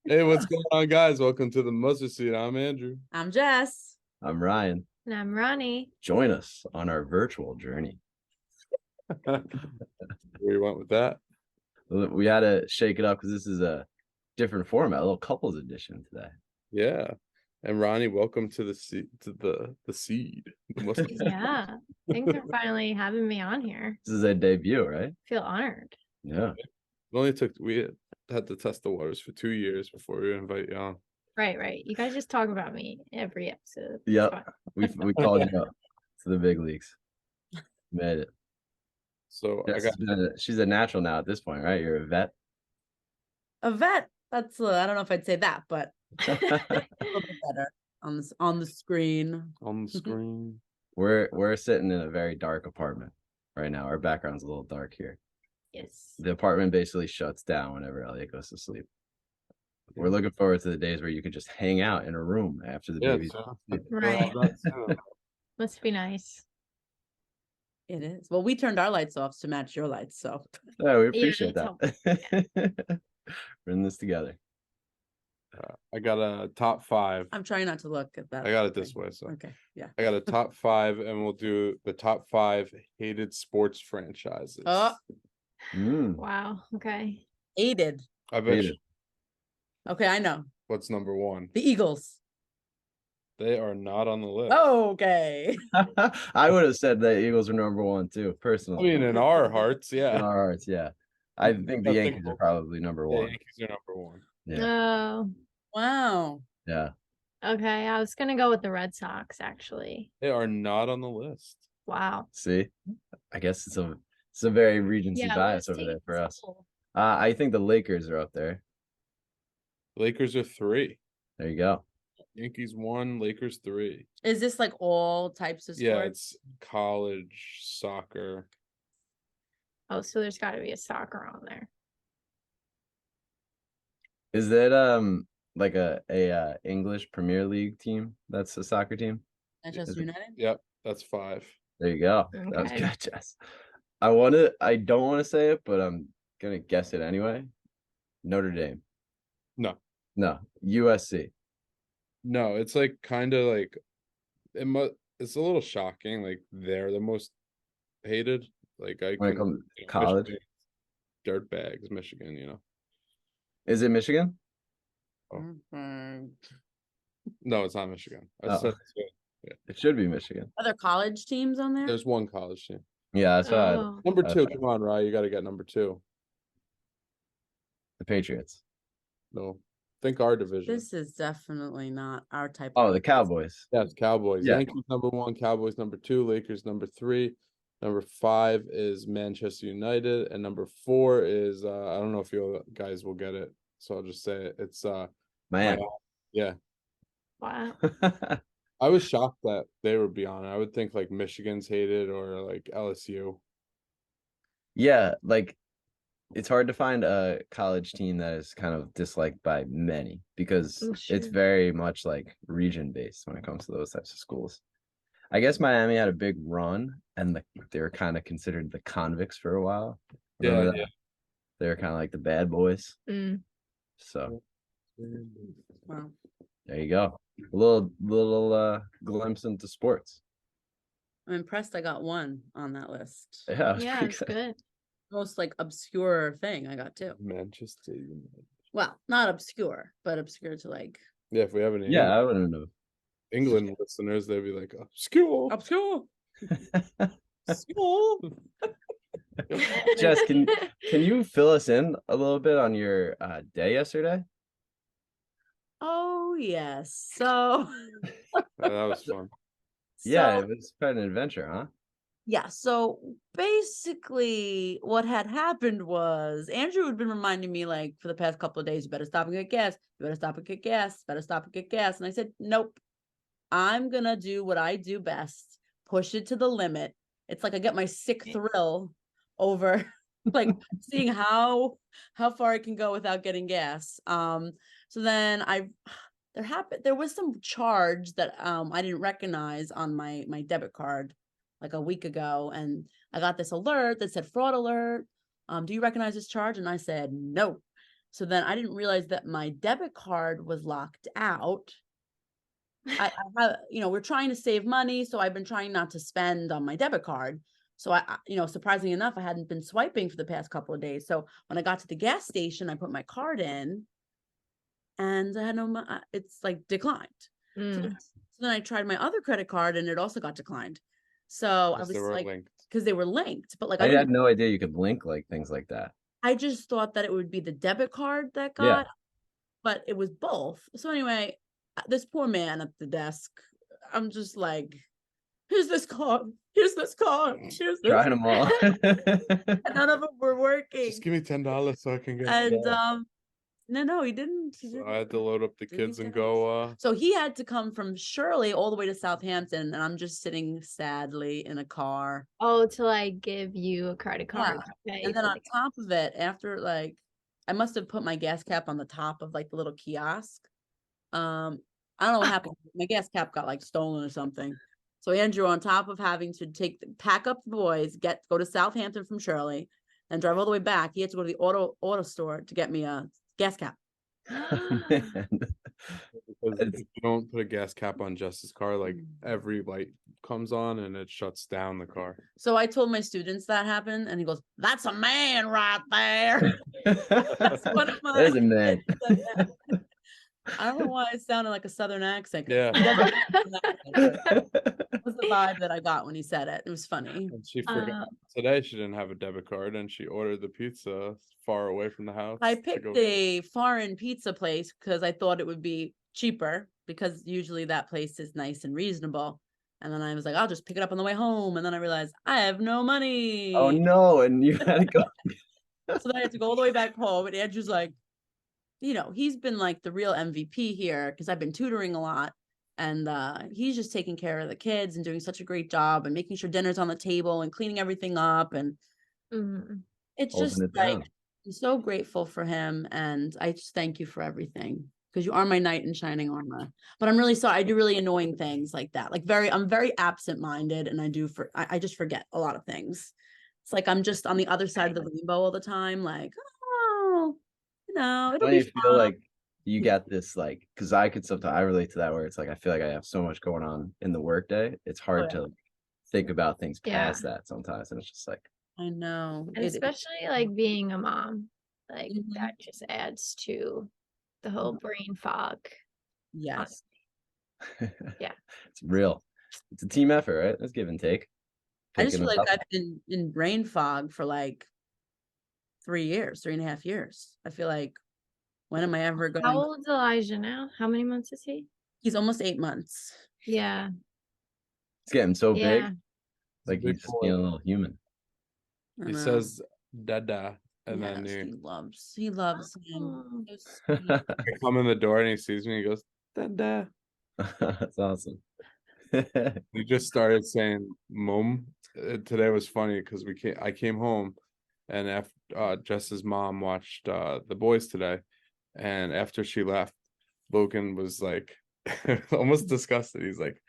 Hey, what's going on, guys? Welcome to the Mustard Seed. I'm Andrew. I'm Jess. I'm Ryan. And I'm Ronnie. Join us on our virtual journey. Where you went with that? We had to shake it up because this is a different format, a little couples edition today. Yeah. And Ronnie, welcome to the seed. Yeah. Thanks for finally having me on here. This is a debut, right? I feel honored. Yeah. We had to test the waters for 2 years before we invite you on. Right. You guys just talk about me every episode. Yep. We called you up to the big leagues. Made it. So she's a natural now at this point, right? You're a vet. A vet. That's I don't know if I'd say that, but a little bit better on the screen. On the screen. We're sitting in a very dark apartment right now. Our background's a little dark here. Yes. The apartment basically shuts down whenever Elliot goes to sleep. We're looking forward to the days where you can just hang out in a room after the baby. Right. Must be nice. It is. Well, we turned our lights off to match your lights, so yeah, we appreciate that. We're in this together. I got a top 5. I'm trying not to look at that. I got it this way. So okay, yeah. I got a top 5, and we'll do the top 5 hated sports franchises. Oh. Wow. Okay. Hated. I bet you. Okay, I know. What's number 1? The Eagles. They are not on the list. Oh, okay. I would have said that Eagles are number 1 too, personally. I mean, in our hearts, yeah. In our hearts, yeah. I think the Yankees are probably number 1. The Yankees are number 1. Yeah. Oh. Wow. Yeah. Okay, I was gonna go with the Red Sox, actually. They are not on the list. Wow. See, I guess it's a very Regency bias over there for us. I think the Lakers are up there. Lakers are 3. There you go. Yankees 1, Lakers 3. Is this like all types of sports? Yeah, it's college, soccer. Oh, so there's got to be a soccer on there. Is that like a English Premier League team? That's a soccer team. Manchester United. Yep, that's 5. There you go. Okay. That was good, Jess. I don't want to say it, but I'm gonna guess it anyway. Notre Dame. No. USC. No, it's like kind of like it's a little shocking. Like they're the most hated. Like when it comes to college, dirt bags, Michigan. Is it Michigan? Oh. No, it's not Michigan. Yeah. It should be Michigan. Are there college teams on there? There's one college team. Yeah, that's right. Number 2. Come on, Rye. You got to get number 2. The Patriots. No. Think our division. This is definitely not our type. Oh, the Cowboys. Yes, Cowboys. Yeah. Yankees number 1, Cowboys number 2, Lakers number 3. Number 5 is Manchester United, and number 4 is I don't know if you guys will get it, so I'll just say it. It's Miami. Yeah. Wow. I was shocked that they would be on it. I would think like Michigan's hated or like LSU. Yeah, like it's hard to find a college team that is kind of disliked by many because it's very much like region based when it comes to those types of schools. I guess Miami had a big run and they were kind of considered the convicts for a while. Yeah. They were kind of like the bad boys. So Wow. There you go. A little glimpse into sports. I'm impressed I got 1 on that list. Yeah, it's good. Most like obscure thing I got 2. Manchester United. Well, not obscure, but obscure to like. Yeah, if we have any. Yeah, I wouldn't know. England listeners, they'd be like, obscure. Jess, can you fill us in a little bit on your day yesterday? Oh yes, so that was fun. Yeah, it was quite an adventure, huh? Yeah, so basically what had happened was Andrew had been reminding me like for the past couple of days, you better stop and get gas, you better stop and get gas, better stop and get gas. And I said, nope, I'm gonna do what I do best, push it to the limit. It's like I get my sick thrill over like seeing how far I can go without getting gas. So then there was some charge that I didn't recognize on my debit card like a week ago, and I got this alert that said fraud alert. Do you recognize this charge? And I said no. So then I didn't realize that my debit card was locked out. I have, we're trying to save money, so I've been trying not to spend on my debit card. So surprisingly enough, I hadn't been swiping for the past couple of days. So when I got to the gas station, I put my card in, and I had it's like declined. So then I tried my other credit card, and it also got declined. So I was like, because they were linked, but like I had no idea you could link like things like that. I just thought that it would be the debit card that got, but it was both. So anyway, this poor man at the desk, I'm just like, here's this card, here's this card, here's this. Trying them all. None of them were working. Just give me $10 so I can get. And no, he didn't. So I had to load up the kids and go. So he had to come from Shirley all the way to Southampton, and I'm just sitting sadly in a car. Oh, to like give you a credit card. Yeah. And then on top of it, after like, I must have put my gas cap on the top of like the little kiosk. I don't know what happened. My gas cap got like stolen or something. So Andrew, on top of having to pack up the boys, go to Southampton from Shirley, and drive all the way back, he had to go to the auto store to get me a gas cap. Because if you don't put a gas cap on Jess's car, like every light comes on and it shuts down the car. So I told my students that happened, and he goes, "That's a man right there." That's one of my. There's a man. I don't know why it sounded like a Southern accent. Yeah. That was the vibe that I got when he said it. It was funny. And she forgot today she didn't have a debit card, and she ordered the pizza far away from the house. I picked a foreign pizza place because I thought it would be cheaper, because usually that place is nice and reasonable. And then I was like, I'll just pick it up on the way home. And then I realized I have no money. Oh no, and you had to go. So then I had to go all the way back home. And Andrew's like, he's been like the real MVP here, because I've been tutoring a lot. And he's just taking care of the kids and doing such a great job and making sure dinner's on the table and cleaning everything up. And it's just like, I'm so grateful for him. And I just thank you for everything, because you are my knight in shining armor. But I'm really sorry. I do really annoying things like that. Like I'm very absent-minded, and I just forget a lot of things. It's like I'm just on the other side of the rainbow all the time. Like, it'll be fun. Feel like you got this, like, because I relate to that, where it's like I feel like I have so much going on in the workday. It's hard to think about things past that sometimes, and it's just like, I know, and especially like being a mom, like that just adds to the whole brain fog. Yes. Yeah, it's real. It's a team effort, right? It's give and take. I just feel like I've been in brain fog for like 3.5 years. I feel like, when am I ever going? How old is Elijah now? How many months is he? He's almost 8 months. Yeah. It's getting so big. Yeah. Like he's just being a little human. He says dada, and Yes, then he loves him. I come in the door and he sees me, he goes, dada. That's awesome. He just started saying mom. Today was funny because I came home, and after Jess's mom watched the boys today, and after she left, Logan was like almost disgusted. He's like,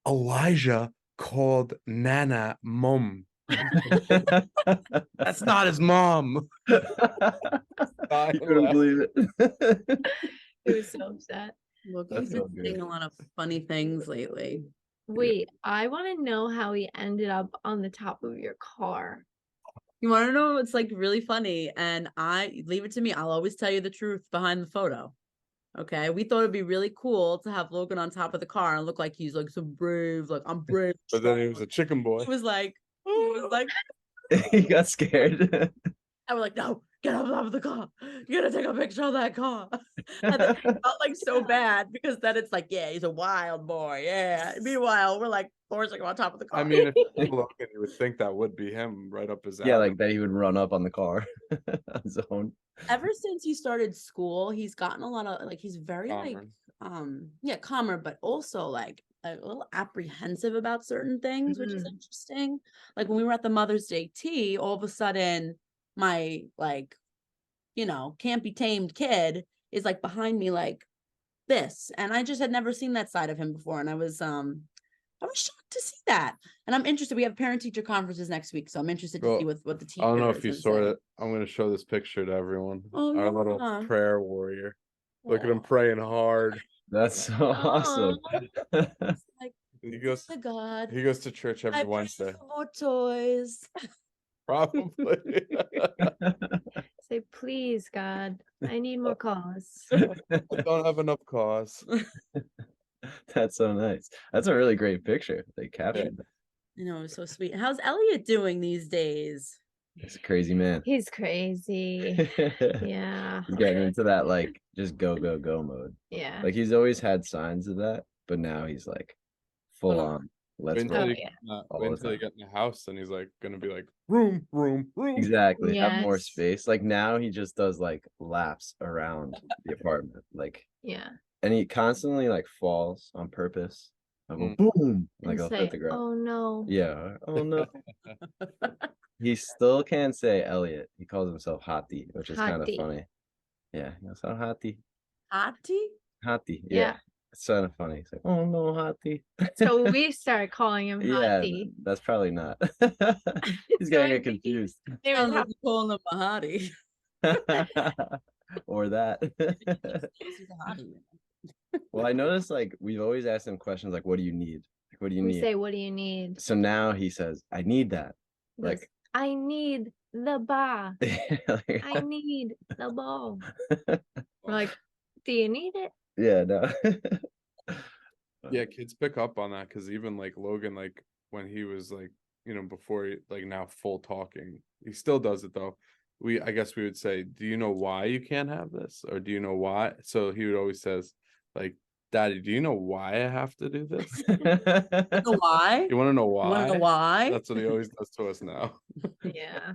Elijah called Nana mom. That's not his mom. You couldn't believe it. He was so upset. Look, he's been saying a lot of funny things lately. Wait, I want to know how he ended up on the top of your car. You want to know? It's like really funny, and leave it to me. I'll always tell you the truth behind the photo. Okay, we thought it'd be really cool to have Logan on top of the car and look like he's like so brave, like I'm brave. But then he was a chicken boy. He was like, he got scared. I was like, no, get on top of the car. You're gonna take a picture of that car. And then it felt like so bad, because then it's like, yeah, he's a wild boy. Yeah. Meanwhile, we're like forcing him on top of the car. I mean, if you look, you would think that would be him right up his alley. Yeah, like that he would run up on the car on his own. Ever since he started school, he's gotten a lot of like, he's very calmer. Calmer, but also like a little apprehensive about certain things, which is interesting. Like when we were at the Mother's Day tea, all of a sudden my like, can't be tamed kid is like behind me like this, and I just had never seen that side of him before. And I was I was shocked to see that. And I'm interested. We have parent teacher conferences next week. So I'm interested to Well, see what the teacher. I don't know if you is saw gonna say. it. I'm gonna show this picture to everyone. Oh, Our little yeah. prayer warrior. Look at him Aw. praying hard. That's so awesome. It's like, He goes to God, he goes to church every I pray Wednesday. for more toys. Probably. Say, please, God, I need more cause. I don't have enough cause. That's so nice. That's a really great picture. They captured that. You know, it was so sweet. How's Elliot doing these days? He's a crazy man. He's crazy. Yeah. He's getting into that like just go mode. Yeah. Like he's always had signs of that, but now he's like full Full on. on. Let's Wait until, roll. Oh, you, yeah. all wait the until you time. get in the house and he's like gonna be like room. Exactly. Have more Yes. space. Like now he just does like laps around the apartment. Like Yeah. and he constantly like falls on purpose. I go Mm. boom. Like And I'll say, hit the ground. oh no. Yeah. Oh no. He still can't say Elliot. He calls himself Hati, which is kind of Hati. funny. Yeah. He goes, oh Hati. Hati? Hati. Yeah. Yeah. It's kind of funny. He's like, oh no, Hati. So we started calling him Yeah, Hati. that's probably not. He's So gonna I get think he- confused. They Sounds were like you're calling him a hottie. Or that. He's a hottie. Well, I noticed like we've always asked him questions like, what do you need? Like, what do you we need? say, what do you need? So now he says, I need that. He goes, Like, I need the bar. like, I need the ball. We're like, do you need it? yeah, no. Yeah, kids pick up on that because even like Logan, like when he was like, before like now full talking, he still does it though. I guess we would say, do you know why you can't have this? Or do you know why? So he would always says, like, Daddy, do you know why I have to do this? You know why? You want to know You why? want to know why? That's what he always does to us now. Yeah.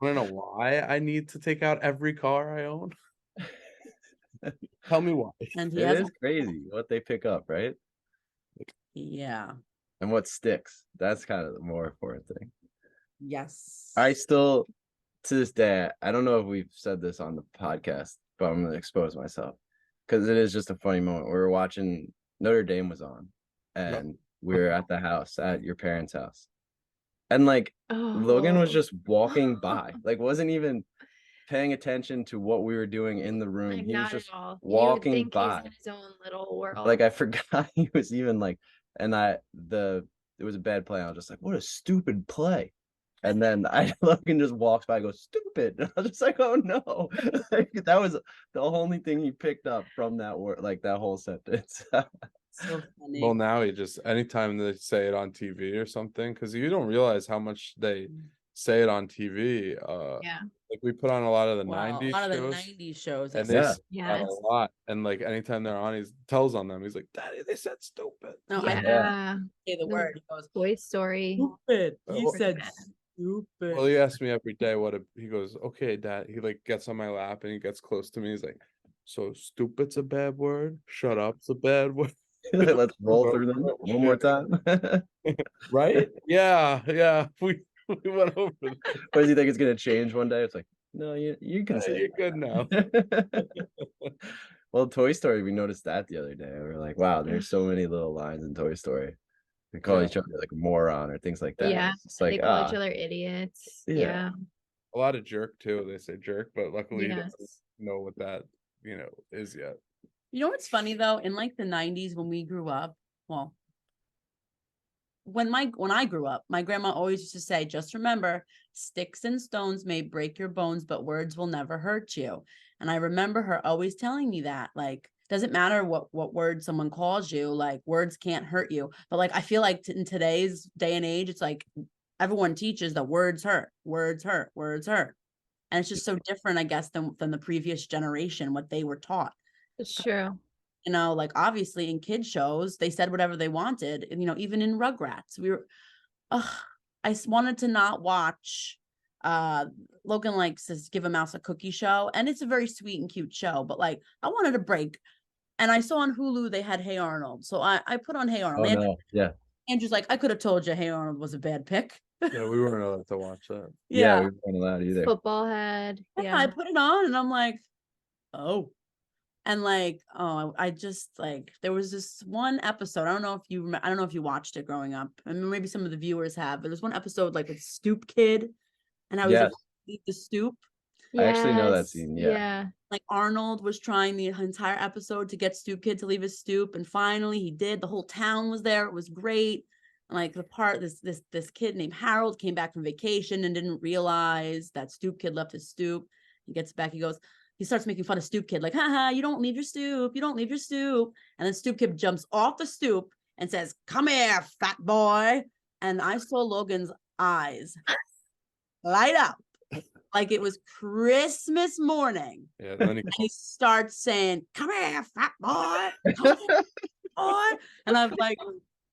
Want to know why I need to take out every car I own? Tell me why. And he It has, is crazy what they pick up, right? yeah, And what sticks. That's kind of the more important thing. yes. I still, to this day, I don't know if we've said this on the podcast, but I'm gonna expose myself because it is just a funny moment. We were watching Notre Dame was on, and we were at the house at your parents' house, and like Logan was Oh. just walking by, like wasn't even paying attention to what we were doing in the room. Like, He was not just at all. You would walking think by. he's in his own little world. Like I forgot he was even like, and it was a bad play. I was just like, what a stupid play. And then Logan just walks by and goes, stupid. And I was just like, oh no. Like, that was the only thing he picked up from that word, like that whole sentence. So funny. Well, now he just anytime they say it on TV or something, because you don't realize how much they say it on TV. Yeah. Like we put on a lot of the Wow, 90s a lot of the shows, 90s shows. and they they Yeah. say that a Yes. lot. And like anytime they're on, he tells on them. He's like, Daddy, they said stupid. No, I Yeah. say the The word. He goes, Toy Story. stupid. He Well- said bad. stupid. Well, he asks me every day he goes, okay, Dad. He like gets on my lap and he gets close to me. He's like, so stupid's a bad word. Shut up's a bad word. Let's roll through them one more time. Right? Yeah. We went over that. Or does he think it's gonna change one day? It's like, no, you can say You're good now. Well, Toy Story, we noticed that the other day. We were like, wow, there's so many little lines in Toy Story. We call Yeah. each other like moron or things like that. Yeah. It's just like, They call each other idiots. yeah. Yeah. A lot of jerk too. They say jerk, but luckily he doesn't Yes. know what that is yet. You know what's funny though? In like the 90s when we grew up, well, when I grew up, my grandma always used to say, just remember, sticks and stones may break your bones, but words will never hurt you. And I remember her always telling me that, like, doesn't matter what word someone calls you, like words can't hurt you. But like I feel like in today's day and age, it's like everyone teaches that words hurt, words hurt, words hurt. And it's just so different, I guess, than the previous generation, what they were taught. It's true. You know, like obviously in kid shows, they said whatever they wanted. And, even in Rugrats, wanted to not watch. Logan likes to give a mouse a cookie show, and it's a very sweet and cute show. But like, I wanted a break, and I saw on Hulu they had Hey Arnold, so I put on Hey Arnold. Oh no, yeah. Andrew's like, I could have told you Hey Arnold was a bad pick. Yeah, we weren't allowed to watch that. Yeah, we weren't allowed either. Football head. Yeah, Yeah. I put it on, and I'm like, oh. And like, oh, I just like there was this one episode. I don't know if you watched it growing up. I mean, maybe some of the viewers have, but there's one episode like with Stoop Kid, and how he's like Yes, eat the stoop. I actually know that Yes, scene. Yeah. yeah. Like Arnold was trying the entire episode to get Stoop Kid to leave his stoop, and finally he did. The whole town was there. It was great. And like this kid named Harold came back from vacation and didn't realize that Stoop Kid left his stoop. He gets back, he starts making fun of Stoop Kid, like, haha, you don't leave your stoop, you don't leave your stoop. And then Stoop Kid jumps off the stoop and says, come here, fat boy. And I saw Logan's eyes light up like it was Christmas morning. Yeah, then And he starts saying, come here, fat boy. Come here, boy. And I'm like,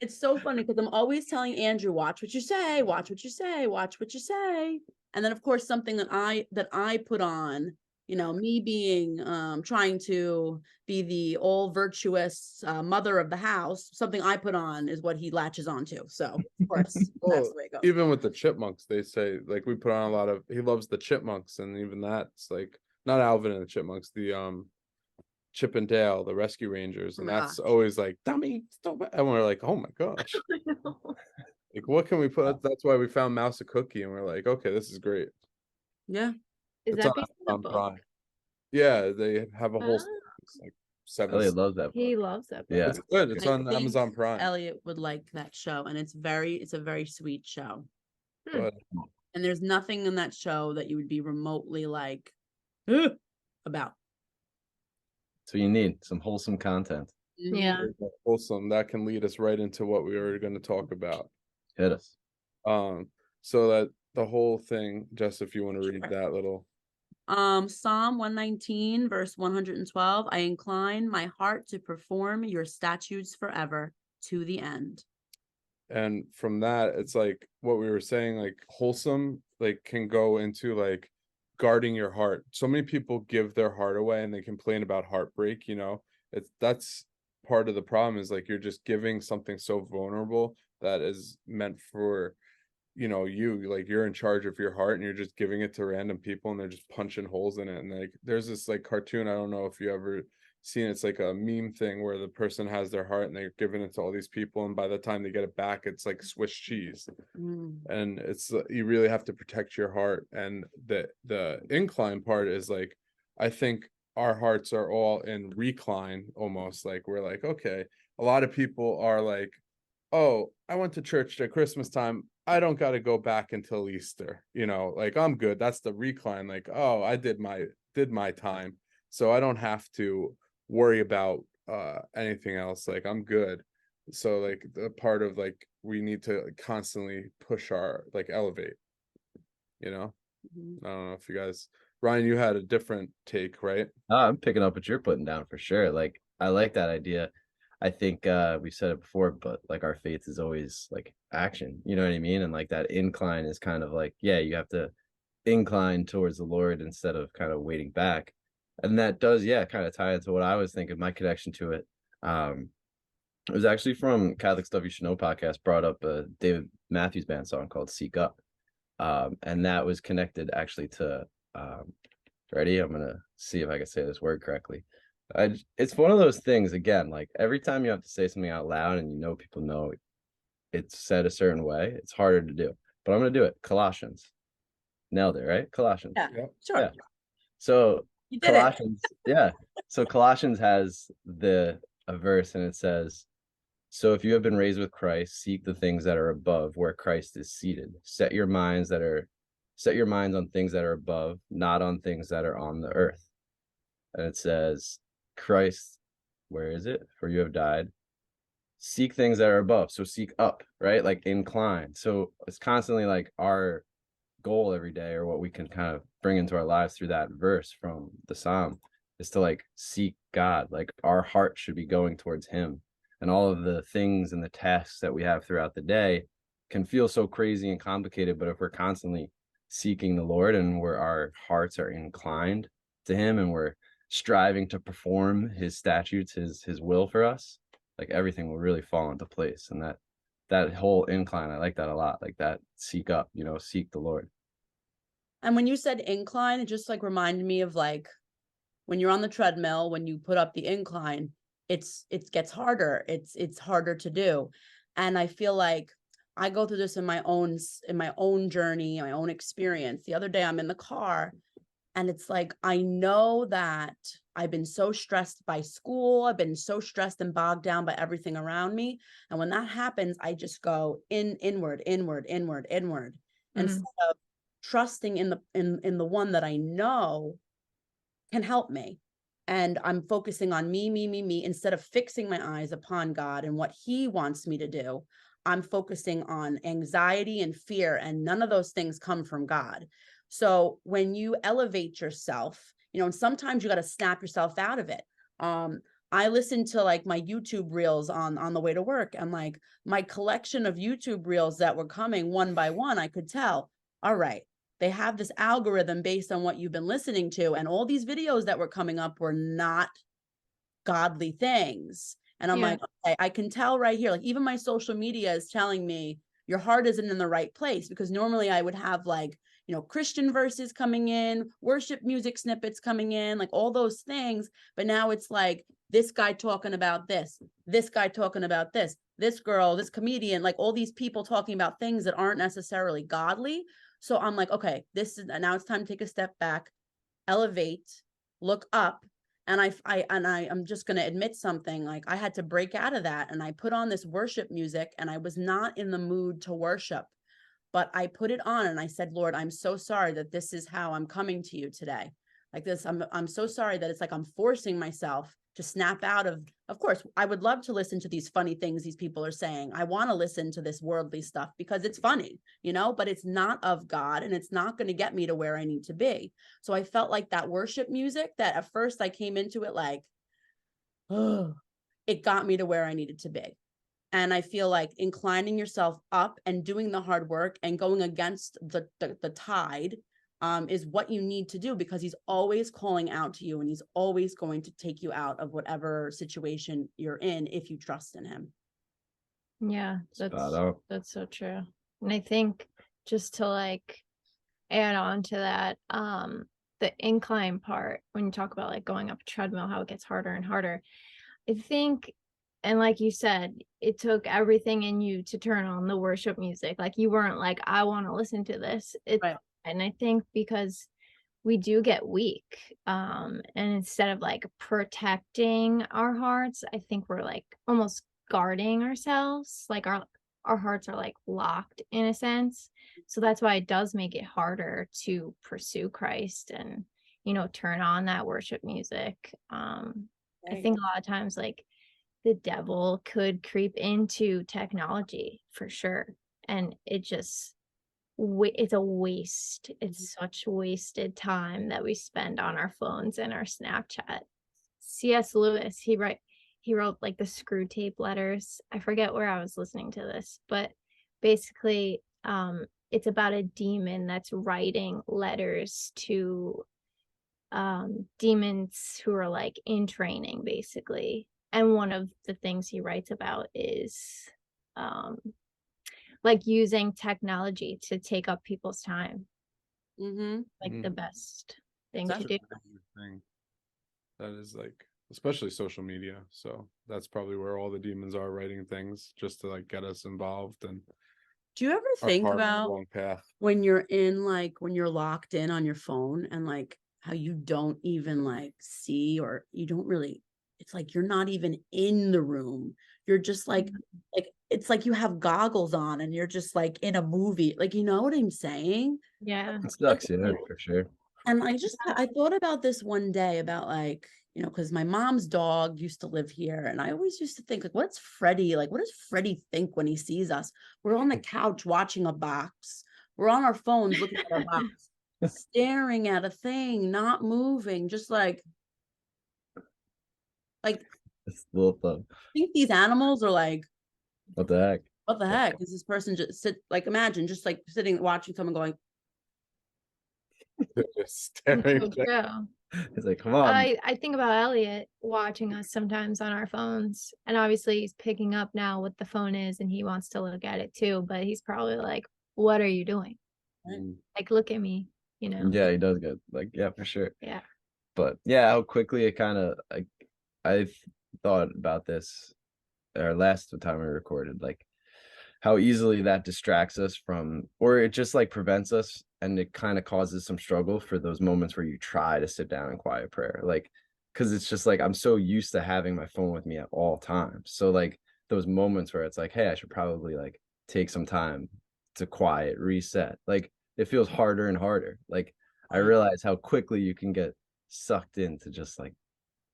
it's so funny because I'm always telling Andrew, watch what you say, watch what you say, watch what you say. And then of course something that I put on, me being trying to be the all virtuous mother of the house, something I put on is what he latches onto. So of course that's Well, the way it goes. even with the chipmunks, they say like we put on a lot of. He loves the chipmunks, and even that's like not Alvin and the Chipmunks, the Chip and Dale, the Rescue Rangers, and that's always like dummy, stop it. And we're like, oh my gosh, like what can we put? That's why we found Mouse a Cookie, and we're like, okay, this is great. Yeah. Is It's that on based on Amazon the book? Prime. Yeah, they have a whole Ah. it's like 7. Elliot loves that He book. loves that book. Yeah. It's good. It's I on think Amazon Prime. Elliot would like that show, and it's a very sweet show. But And there's nothing in that show that you would be remotely like "Ugh," about. So you need some wholesome content. Yeah. wholesome, that can lead us right into what we were going to talk about. Hit us. So that the whole thing, Jess, if you want to read that little. Psalm 119, verse 112. I incline my heart to perform your statutes forever to the end. And from that, it's like what we were saying, like wholesome, like can go into like guarding your heart. So many people give their heart away and they complain about heartbreak, that's part of the problem, is like you're just giving something so vulnerable that is meant for you, like you're in charge of your heart and you're just giving it to random people and they're just punching holes in it. And like there's this like cartoon, I don't know if you ever seen, it's like a meme thing where the person has their heart and they're giving it to all these people, and by the time they get it back it's like Swiss cheese. And it's you really have to protect your heart. And the incline part is like, I think our hearts are all in recline, almost like we're like, okay, a lot of people are like, oh, I went to church at Christmas time, I don't got to go back until Easter, like I'm good. That's the recline. Like, oh, I did my time, so I don't have to worry about anything else. Like I'm good. So like the part of like we need to constantly push our like elevate. I don't know if you guys, Ryan, you had a different take, right? I'm picking up what you're putting down for sure. Like I like that idea. I think we said it before, but like our faith is always like action, you know what I mean? And like that incline is kind of like, yeah, you have to incline towards the Lord instead of kind of waiting back. And that does, yeah, kind of tie into what I was thinking, my connection to it. It was actually from Catholic Stuff You Should Know podcast, brought up a David Matthews Band song called Seek Up. And that was connected actually to, ready? I'm going to see if I can say this word correctly. It's one of those things, again, like every time you have to say something out loud and people know it's said a certain way, it's harder to do, but I'm going to do it. Colossians. Nailed it, right? Colossians. Yeah, sure. Yeah. So you did Colossians, yeah. So Colossians has a verse and it says, so if you have been raised with Christ, seek the things that are above where Christ is seated. Set your minds on things that are above, not on things that are on the earth. And it says, Christ, where is it? For you have died. Seek things that are above. So seek up, right? Like incline. So it's constantly like our goal every day, or what we can kind of bring into our lives through that verse from the Psalm, is to like seek God. Like our heart should be going towards him. And all of the things and the tasks that we have throughout the day can feel so crazy and complicated. But if we're constantly seeking the Lord and where our hearts are inclined to him and we're striving to perform his statutes, his will for us, like everything will really fall into place. And that whole incline, I like that a lot. Like that seek up, seek the Lord. And when you said incline, it just like reminded me of like when you're on the treadmill, when you put up the incline, it gets harder. It's harder to do. And I feel like I go through this in my own journey, my own experience. The other day I'm in the car and it's like, I know that I've been so stressed by school. I've been so stressed and bogged down by everything around me. And when that happens, I just go inward, instead of trusting in the one that I know can help me. And I'm focusing on me, instead of fixing my eyes upon God and what he wants me to do. I'm focusing on anxiety and fear, and none of those things come from God. So when you elevate yourself, and sometimes you got to snap yourself out of it. I listen to like my YouTube reels on the way to work, and like my collection of YouTube reels that were coming one by one, I could tell, all right, they have this algorithm based on what you've been listening to, and all these videos that were coming up were not godly things. And I'm like, okay, I can tell right here, like even my social media is telling me your heart isn't in the right place, because normally I would have like, Christian verses coming in, worship music snippets coming in, like all those things. But now it's like this guy talking about this guy talking about this girl, this comedian, like all these people talking about things that aren't necessarily godly. So I'm like, okay, now it's time to take a step back, elevate, look up. And I'm just going to admit something. Like I had to break out of that, and I put on this worship music, and I was not in the mood to worship, but I put it on and I said, Lord, I'm so sorry that this is how I'm coming to you today. Like this, I'm so sorry that it's like I'm forcing myself to snap out of course, I would love to listen to these funny things these people are saying. I want to listen to this worldly stuff because it's funny, but it's not of God, and it's not going to get me to where I need to be. So I felt like that worship music that at first I came into it like, oh, it got me to where I needed to be. And I feel like inclining yourself up and doing the hard work and going against the tide is what you need to do, because he's always calling out to you, and he's always going to take you out of whatever situation you're in if you trust in him. Yeah, that's so true. And I think just to like add on to that, the incline part, when you talk about like going up a treadmill, how it gets harder and harder, I think, and like you said, it took everything in you to turn on the worship music. Like you weren't like, I want to listen to this. Right. And I think because we do get weak, and instead of like protecting our hearts, I think we're like almost guarding ourselves. Like our hearts are like locked in a sense. So that's why it does make it harder to pursue Christ and, turn on that worship music. I think a lot of times like the devil could creep into technology for sure. And it just, it's a waste. It's such wasted time that we spend on our phones and our Snapchat. C.S. Lewis, he wrote like the Screw Tape Letters. I forget where I was listening to this, but basically it's about a demon that's writing letters to demons who are like in training basically. And one of the things he writes about is like using technology to take up people's time. Like the best thing to do. That is like, especially social media. So that's probably where all the demons are writing things just to like get us involved. And do you ever think about when you're locked in on your phone, and like how you don't even like see, or you don't really, it's like you're not even in the room. You're just like it's like you have goggles on and you're just like in a movie. Like, you know what I'm saying? Yeah. It sucks, yeah, for sure. And I thought about this one day about like, because my mom's dog used to live here, and I always used to think like, what does Freddie think when he sees us? We're on the couch watching a box. We're on our phones looking at a box, staring at a thing, not moving, just like It's a little fun. I think these animals are like, what the heck? What the heck? Is this person just imagine just like sitting watching someone going just staring. He's like, come on. I think about Elliot watching us sometimes on our phones, and obviously he's picking up now what the phone is and he wants to look at it too, but he's probably like, what are you doing? Like, look at me, Yeah, he does good. Like, yeah, for sure. Yeah. But yeah, how quickly it kind of, I've thought about this our last time we recorded, like how easily that distracts us from, or it just like prevents us, and it kind of causes some struggle for those moments where you try to sit down in quiet prayer. Like, because it's just like I'm so used to having my phone with me at all times. So like those moments where it's like, hey, I should probably like take some time to quiet, reset. Like it feels harder and harder. Like I realize how quickly you can get sucked into just like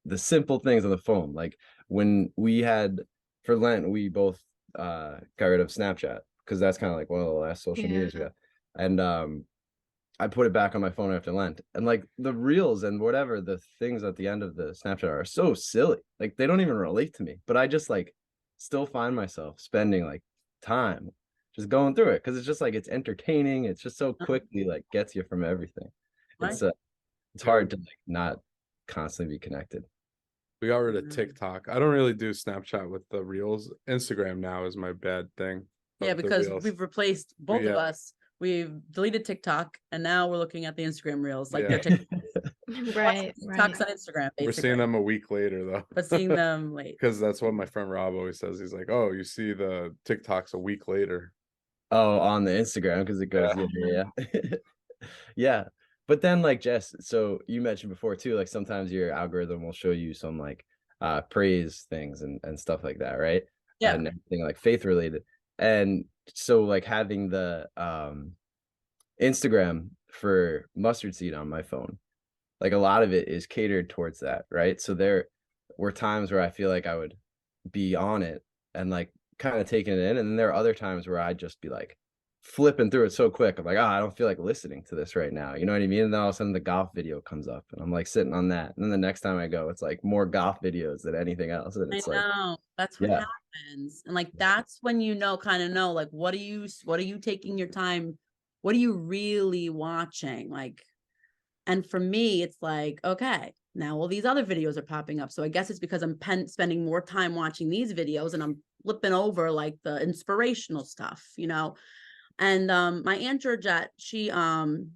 the simple things on the phone. Like when we had for Lent, we both got rid of Snapchat because that's kind of like one of the last social medias we got. And I put it back on my phone after Lent. And like the reels and whatever the things at the end of the Snapchat are so silly. Like they don't even relate to me. But I just like still find myself spending like time just going through it because it's just like it's entertaining. It's just so quickly like gets you from everything. It's hard to like not constantly be connected. We got rid of TikTok. I don't really do Snapchat with the reels. Instagram now is my bad thing. Yeah, because we've replaced both of us. We've deleted TikTok and now we're looking at the Instagram reels. Like they're right. TikToks on Instagram. Basically. We're seeing them a week later though. But seeing them late. Because that's what my friend Rob always says. He's like, oh, you see the TikToks a week later. Oh, on the Instagram, because it goes, yeah. Yeah. But then like Jess, so you mentioned before too, like sometimes your algorithm will show you some like praise things and stuff like that, right? Yeah. And everything like faith related. And so like having the Instagram for mustard seed on my phone, like a lot of it is catered towards that, right? So there were times where I feel like I would be on it and like kind of taking it in, and then there are other times where I'd just be like flipping through it so quick. I'm like, oh, I don't feel like listening to this right now. You know what I mean? And then all of a sudden the golf video comes up and I'm like sitting on that. And then the next time I go, it's like more golf videos than anything else. And it's I know. That's what happens. And like that's when you kind of know, like what are you taking your time? What are you really watching? Like, and for me, it's like, okay, now all these other videos are popping up. So I guess it's because I'm spending more time watching these videos and I'm flipping over like the inspirational stuff, you know? And my Aunt Georgette, she always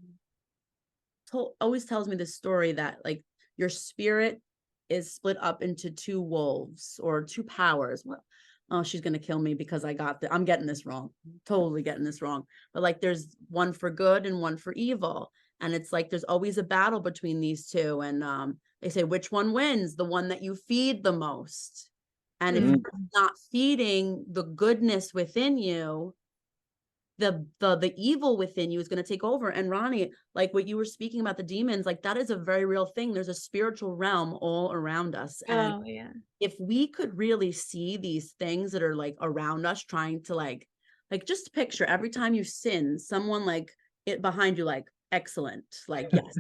tells me this story that like your spirit is split up into two wolves or two powers. Well, oh, she's gonna kill me because I'm getting this wrong. Totally getting this wrong. But like there's one for good and one for evil. And it's like there's always a battle between these two. And they say which one wins? The one that you feed the most. And if you're not feeding the goodness within you, the evil within you is going to take over. And Ronnie, like what you were speaking about the demons, like that is a very real thing. There's a spiritual realm all around us. And if we could really see these things that are like around us, trying to like just picture every time you sin, someone like it behind you, like excellent, like yes,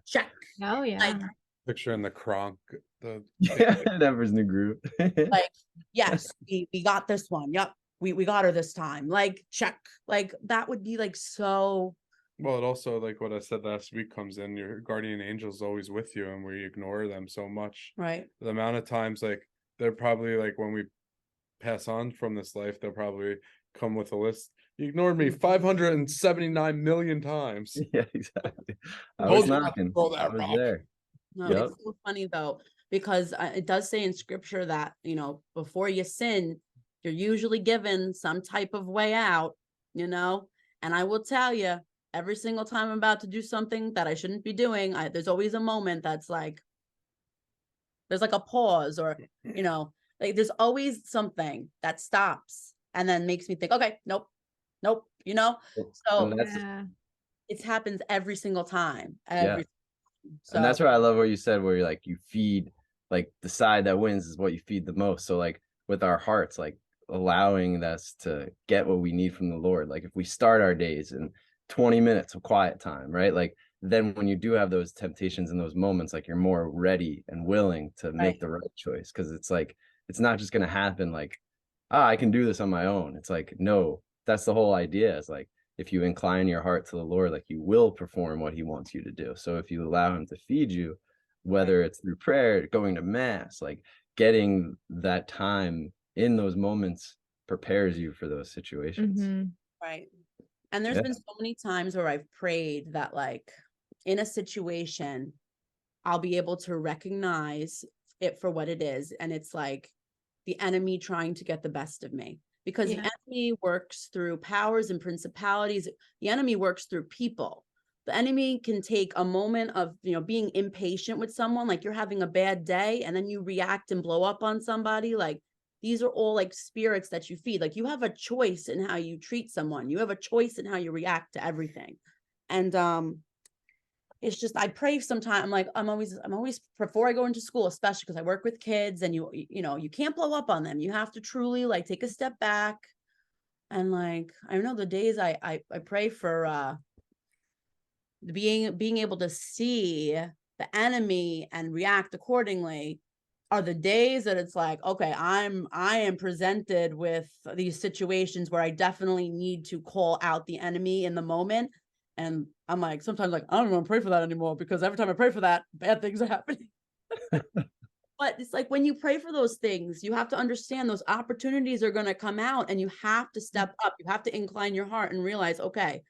check. Oh yeah. Like, picturing the Kronk, Never's new group. like yes, we got this one. Yep. We got her this time, like check. Like that would be like so. Well, it also, like what I said last week, comes in your guardian angel's always with you, and we ignore them so much, right? The amount of times like they're probably like when we pass on from this life, they'll probably come with a list. You ignored me 579 million times. Yeah, exactly. I was knocking. I was there. No, it's so funny though, because it does say in scripture that, you know, before you sin, you're usually given some type of way out, you know? And I will tell you, every single time I'm about to do something that I shouldn't be doing, there's always a moment that's like, there's like a pause or, you know, like there's always something that stops and then makes me think, okay, nope, you know? So it happens every single time. So, and that's what I love what you said, where you're like, you feed, like the side that wins is what you feed the most. So like with our hearts, like allowing us to get what we need from the Lord. Like if we start our days in 20 minutes of quiet time, right? Like then when you do have those temptations and those moments, like you're more ready and willing to make the right choice. Cause it's like, it's not just going to happen like, I can do this on my own. It's like, no, that's the whole idea. It's like, if you incline your heart to the Lord, like you will perform what he wants you to do. So if you allow him to feed you, whether it's through prayer, going to mass, like getting that time in those moments prepares you for those situations. Right. And there's been so many times where I've prayed that like in a situation, I'll be able to recognize it for what it is. And it's like the enemy trying to get the best of me, because the enemy works through powers and principalities. The enemy works through people. The enemy can take a moment of, being impatient with someone, like you're having a bad day, and then you react and blow up on somebody. Like, these are all like spirits that you feed. Like, you have a choice in how you treat someone. You have a choice in how you react to everything. And it's just, I pray sometimes. I'm always before I go into school, especially because I work with kids, and you can't blow up on them. You have to truly like take a step back. And like, I know the days I pray for being able to see the enemy and react accordingly are the days that it's like, okay, I am presented with these situations where I definitely need to call out the enemy in the moment. And I'm like, sometimes like, I don't want to pray for that anymore, because every time I pray for that, bad things are happening. But it's like, when you pray for those things, you have to understand those opportunities are going to come out, and you have to step up. You have to incline your heart and realize, okay,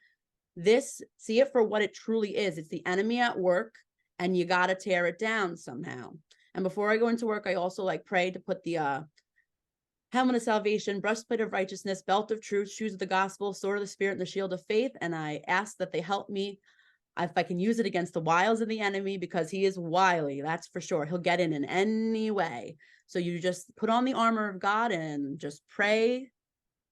see it for what it truly is. It's the enemy at work, and you got to tear it down somehow. And before I go into work, I also like pray to put the helmet of salvation, breastplate of righteousness, belt of truth, shoes of the gospel, sword of the spirit, and the shield of faith. And I ask that they help me if I can use it against the wiles of the enemy, because he is wily, that's for sure. He'll get in any way. So you just put on the armor of God and just pray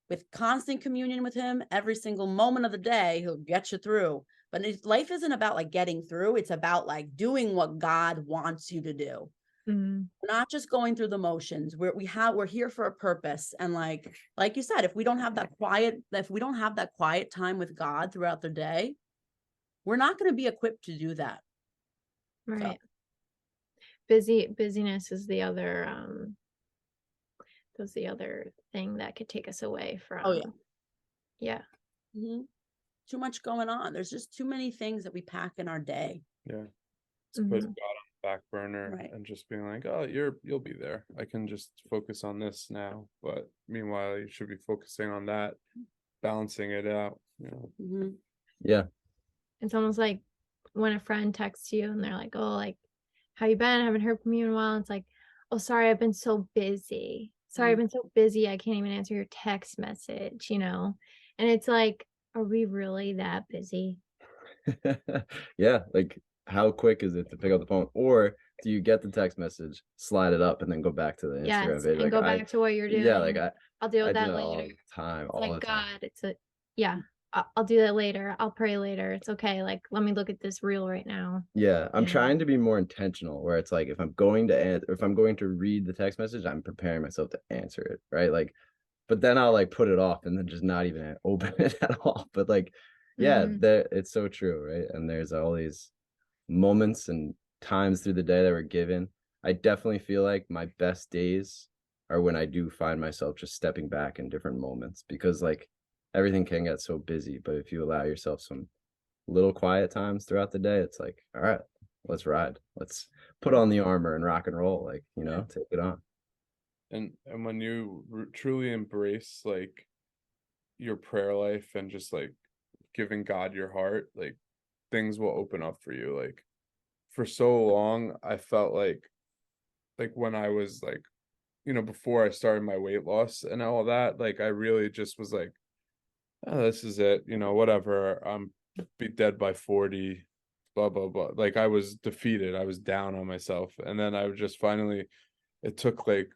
with constant communion with him every single moment of the day. He'll get you through. But life isn't about like getting through. It's about like doing what God wants you to do. We're not just going through the motions. We're here for a purpose. And like you said, if we don't have that quiet time with God throughout the day, we're not going to be equipped to do that. Right. Busyness is the other thing that could take us away from. Yeah. Mm-hmm. Too much going on. There's just too many things that we pack in our day. Yeah. It's put God on the back burner, and just being like, oh, you'll be there. I can just focus on this now. But meanwhile, you should be focusing on that, balancing it out. Yeah. It's almost like when a friend texts you and they're like, oh, like, how you been? I haven't heard from you in a while. It's like, oh, sorry, I've been so busy. I've been so busy. I can't even answer your text message, And it's like, are we really that busy? Yeah. Like, how quick is it to pick up the phone? Or do you get the text message, slide it up, and then go back to the Instagram page? And go back to what you're doing. Yeah, like I'll deal with that later. All the time. I'll do that later. I'll pray later. It's okay. Like, let me look at this reel right now. Yeah, I'm trying to be more intentional, where it's like, if I'm going to read the text message, I'm preparing myself to answer it, right? Like, but then I'll like put it off and then just not even open it at all. But like, it's so true, right? And there's all these moments and times through the day that we're given. I definitely feel like my best days are when I do find myself just stepping back in different moments, because like everything can get so busy. But if you allow yourself some little quiet times throughout the day, it's like, all right, let's ride. Let's put on the armor and rock and roll, like, take it on. And when you truly embrace like your prayer life and just like giving God your heart, like things will open up for you. Like, for so long, I felt like when I was like, before I started my weight loss and all that, like I really just was like, oh, this is it, whatever. I'm be dead by 40, blah, blah, blah. Like, I was defeated. I was down on myself. And then I just finally, it took like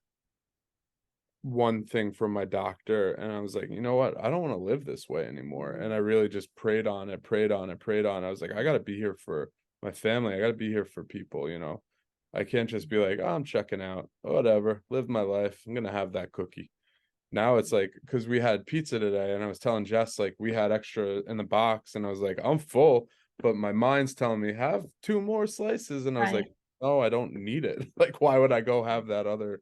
one thing from my doctor, and I was like, you know what? I don't want to live this way anymore. And I really just prayed on it. I was like, I got to be here for my family. I got to be here for people, I can't just be like, oh, I'm checking out, whatever, live my life. I'm going to have that cookie. Now it's like, because we had pizza today, and I was telling Jess, like, we had extra in the box, and I was like, I'm full, but my mind's telling me have 2 more slices. And I was like, oh, I don't need it. Like, why would I go have that other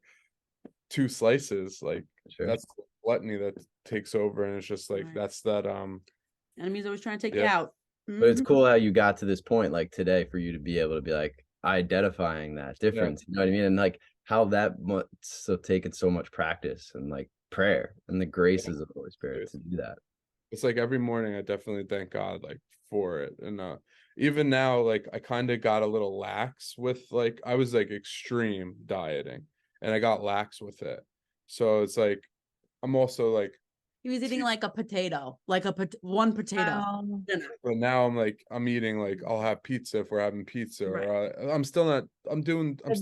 2 slices? Like, that's gluttony that takes over. And it's just like, that's that enemy's always trying to take you out. But it's cool how you got to this point, like today, for you to be able to be like identifying that difference. You know what I mean? And like how that must have taken so much practice and like prayer and the graces of the Holy Spirit to do that. It's like every morning I definitely thank God like for it. And even now, like I kind of got a little lax with like I was like extreme dieting and I got lax with it. So it's like I'm also like He was eating like a potato, like one potato. but now I'm eating like I'll have pizza if we're having pizza or I'm still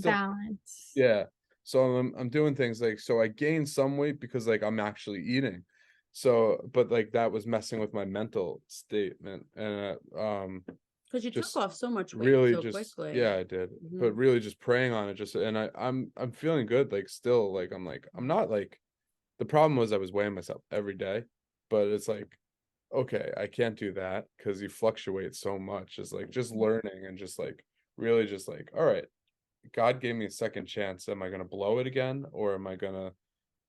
balance. yeah. So I'm doing things like so I gained some weight because like I'm actually eating. So but like that was messing with my mental statement and because you took off so much weight really so just quickly. yeah I did but really just praying on it just and I'm feeling good like still like I'm not like the problem was I was weighing myself every day but it's like okay I can't do that because you fluctuate so much it's like just learning and just like really just like all right God gave me a second chance am I gonna blow it again or am I gonna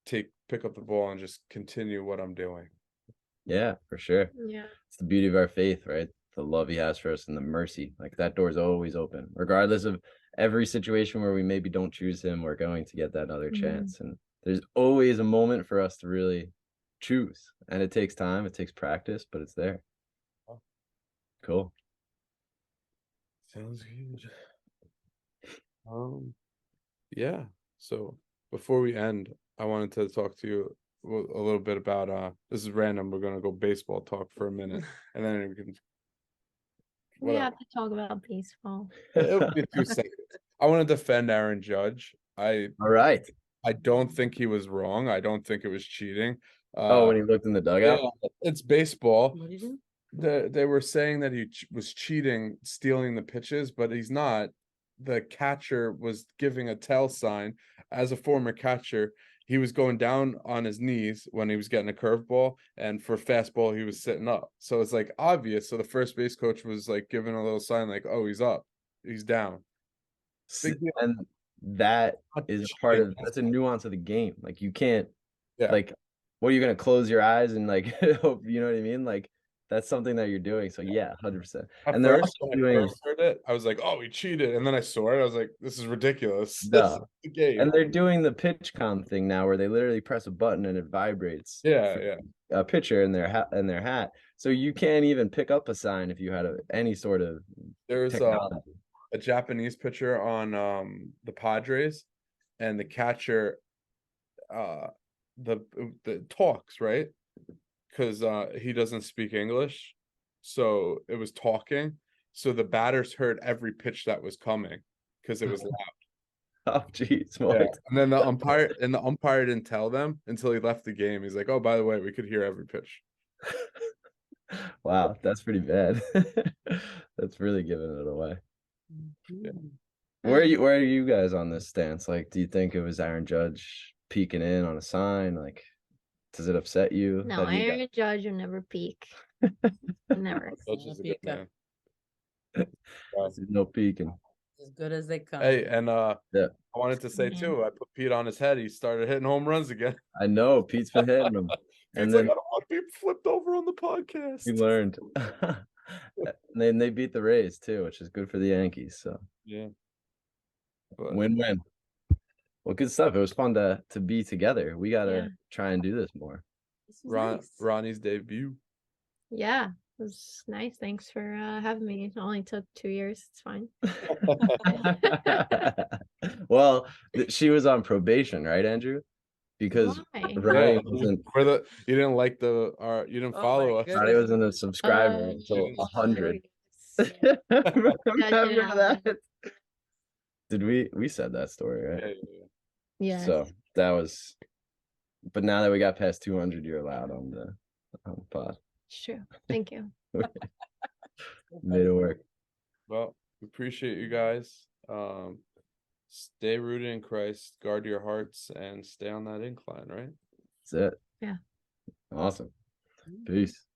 pick up the ball and just continue what I'm doing? Yeah, for sure. Yeah. It's the beauty of our faith, right? The love he has for us and the mercy. Like that door's always open. Regardless of every situation where we maybe don't choose him, we're going to get that other chance. And there's always a moment for us to really choose. And it takes time, it takes practice, but it's there. Cool. Sounds good. Yeah. So before we end, I wanted to talk to you a little bit about this is random. We're gonna go baseball talk for a minute, and then we can. We have to talk about baseball. It'll be 2 seconds. I want to defend Aaron Judge. All right. I don't think he was wrong. I don't think it was cheating. When he looked in the dugout. Yeah, it's baseball. What did you do? They were saying that he was cheating, stealing the pitches, but he's not. The catcher was giving a tell sign. As a former catcher, he was going down on his knees when he was getting a curveball, and for fastball, he was sitting up. So it's like obvious. So the first base coach was like giving a little sign, like, "Oh, he's up, he's down." Big deal. And that is part of that's a nuance of the game. Like you can't like what are you gonna close your eyes and like hope you know what I mean? Like that's something that you're doing. So yeah, 100%. And they're also doing when I first heard it, I was like, "Oh, he cheated," and then I saw it. I was like, "This is ridiculous." Duh. The game. And they're doing the pitch com thing now, where they literally press a button and it vibrates. Yeah. A pitcher in their hat, so you can't even pick up a sign if you had any sort of. There's a Japanese pitcher on the Padres, and the catcher, the talks right because he doesn't speak English, so it was talking. So the batters heard every pitch that was coming because it was loud. Oh, geez, yeah. And then the umpire didn't tell them until he left the game. He's like, "Oh, by the way, we could hear every pitch." Wow, that's pretty bad. That's really giving it away. Yeah. Where are you guys on this stance? Like, do you think it was Aaron Judge peeking in on a sign? Like, does it upset you? No, Aaron Judge will never peek. Never. Judge is a good man. No peeking. As good as they come. Hey, and yeah. I wanted to say too, I put Pete on his head. He started hitting home runs again. I know Pete's been hitting them. And then like, I don't want to be flipped over on the podcast. He learned. And they beat the Rays too, which is good for the Yankees. So yeah, win-win. Well, good stuff. It was fun to be together. We gotta try and do this more. Ronnie's debut. Yeah, it was nice. Thanks for having me. It only took 2 years. It's fine. Well, she was on probation, right, Andrew? Because Ronnie wasn't. You didn't like you didn't follow us. Ronnie wasn't a subscriber until 100. Remember that? Did we said that story, right? Yeah. So that was, but now that we got past 200, you're allowed on the pod. Sure. Thank you. Made it work. Well, we appreciate you guys. Stay rooted in Christ, guard your hearts, and stay on that incline, right? That's it. Yeah. Awesome. Peace.